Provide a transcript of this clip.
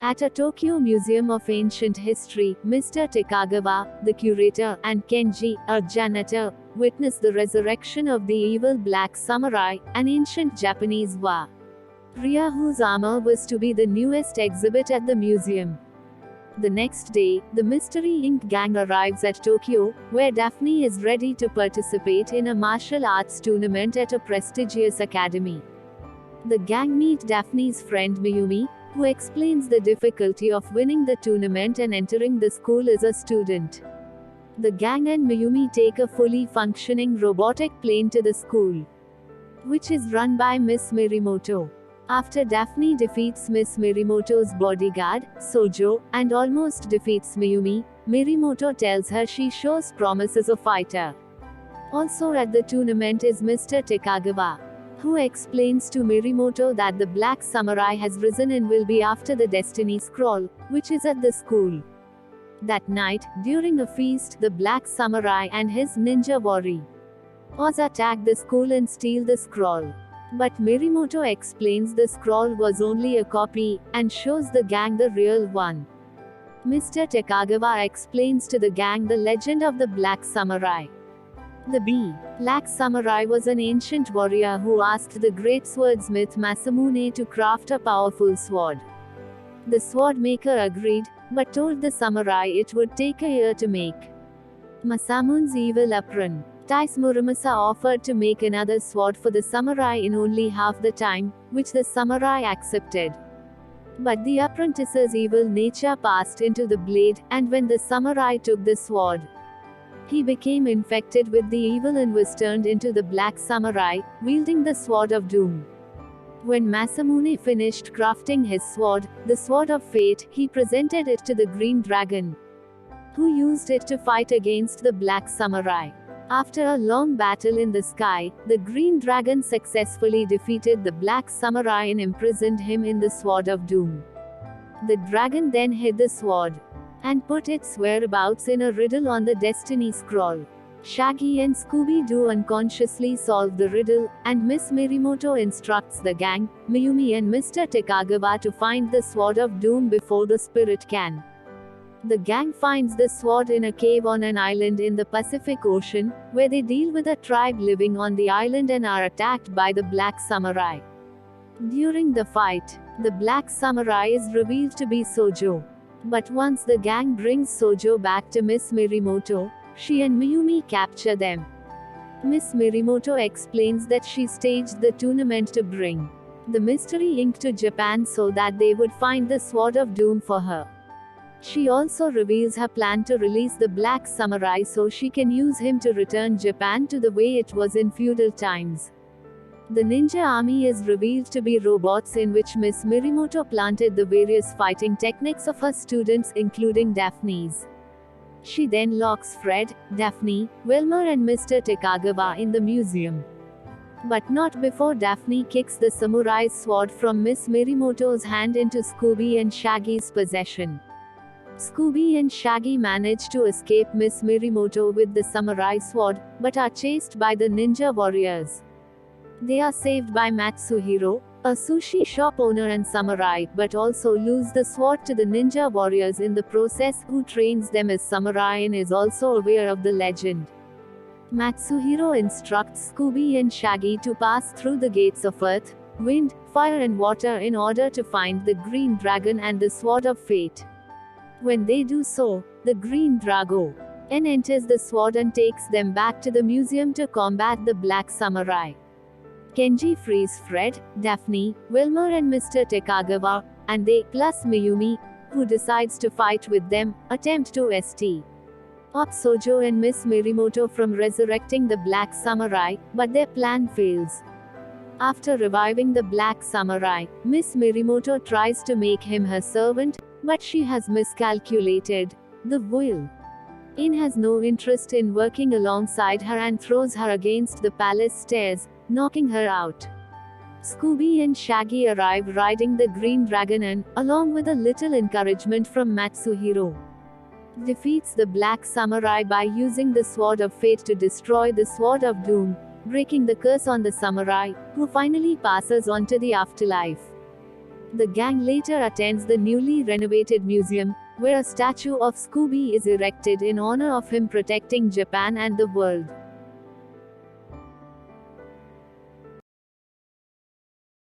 At a Tokyo Museum of Ancient History, Mr. Takagawa, the curator, and Kenji, a janitor, witness the resurrection of the evil black samurai, an ancient Japanese warrior whose armor was to be the newest exhibit at the museum. The next day, the Mystery Inc. gang arrives at Tokyo, where Daphne is ready to participate in a martial arts tournament at a prestigious academy. The gang meet Daphne's friend Mayumi, who explains the difficulty of winning the tournament and entering the school as a student. The gang and Mayumi take a fully functioning robotic plane to the school, which is run by Miss Mirimoto. After Daphne defeats Miss Mirimoto's bodyguard, Sojo, and almost defeats Mayumi, Mirimoto tells her she shows promise as a fighter. Also at the tournament is Mr. Takagawa, who explains to Mirimoto that the Black Samurai has risen and will be after the Destiny Scroll, which is at the school. That night, during a feast, the Black Samurai and his ninja warriors attack the school and steal the scroll. But Mirimoto explains the scroll was only a copy, and shows the gang the real one. Mr. Takagawa explains to the gang the legend of the Black Samurai. The Black Samurai was an ancient warrior who asked the great swordsmith Masamune to craft a powerful sword. The sword maker agreed, but told the samurai it would take a year to make. Masamune's evil apprentice, Muramasa, offered to make another sword for the samurai in only half the time, which the samurai accepted. But the apprentice's evil nature passed into the blade, and when the samurai took the sword, he became infected with the evil and was turned into the Black Samurai, wielding the Sword of Doom. When Masamune finished crafting his sword, the Sword of Fate, he presented it to the Green Dragon, who used it to fight against the Black Samurai. After a long battle in the sky, the Green Dragon successfully defeated the Black Samurai and imprisoned him in the Sword of Doom. The dragon then hid the sword and put its whereabouts in a riddle on the Destiny Scroll. Shaggy and Scooby-Doo unconsciously solve the riddle, and Miss Mirimoto instructs the gang, Mayumi and Mr. Takagawa, to find the Sword of Doom before the spirit can. The gang finds the sword in a cave on an island in the Pacific Ocean, where they deal with a tribe living on the island and are attacked by the Black Samurai. During the fight, the Black Samurai is revealed to be Sojo. But once the gang brings Sojo back to Miss Mirimoto, she and Mayumi capture them. Miss Mirimoto explains that she staged the tournament to bring the Mystery Inc. to Japan so that they would find the Sword of Doom for her. She also reveals her plan to release the Black Samurai so she can use him to return Japan to the way it was in feudal times. The ninja army is revealed to be robots in which Miss Mirimoto planted the various fighting techniques of her students, including Daphne's. She then locks Fred, Daphne, Wilmer and Mr. Takagawa in the museum. But not before Daphne kicks the samurai's sword from Miss Mirimoto's hand into Scooby and Shaggy's possession. Scooby and Shaggy manage to escape Miss Mirimoto with the samurai sword, but are chased by the ninja warriors. They are saved by Matsuhiro, a sushi shop owner and samurai, but also lose the sword to the ninja warriors in the process, who trains them as samurai and is also aware of the legend. Matsuhiro instructs Scooby and Shaggy to pass through the gates of earth, wind, fire and water in order to find the Green Dragon and the Sword of Fate. When they do so, the Green Dragon enters the sword and takes them back to the museum to combat the Black Samurai. Kenji frees Fred, Daphne, Wilmer and Mr. Takagawa, and they, plus Mayumi, who decides to fight with them, attempt to stop Sojo and Miss Mirimoto from resurrecting the Black Samurai, but their plan fails. After reviving the Black Samurai, Miss Mirimoto tries to make him her servant, but she has miscalculated. The villain has no interest in working alongside her and throws her against the palace stairs, knocking her out. Scooby and Shaggy arrive riding the Green Dragon and, along with a little encouragement from Matsuhiro, defeats the Black Samurai by using the Sword of Fate to destroy the Sword of Doom, breaking the curse on the samurai, who finally passes on to the afterlife. The gang later attends the newly renovated museum, where a statue of Scooby is erected in honor of him protecting Japan and the world.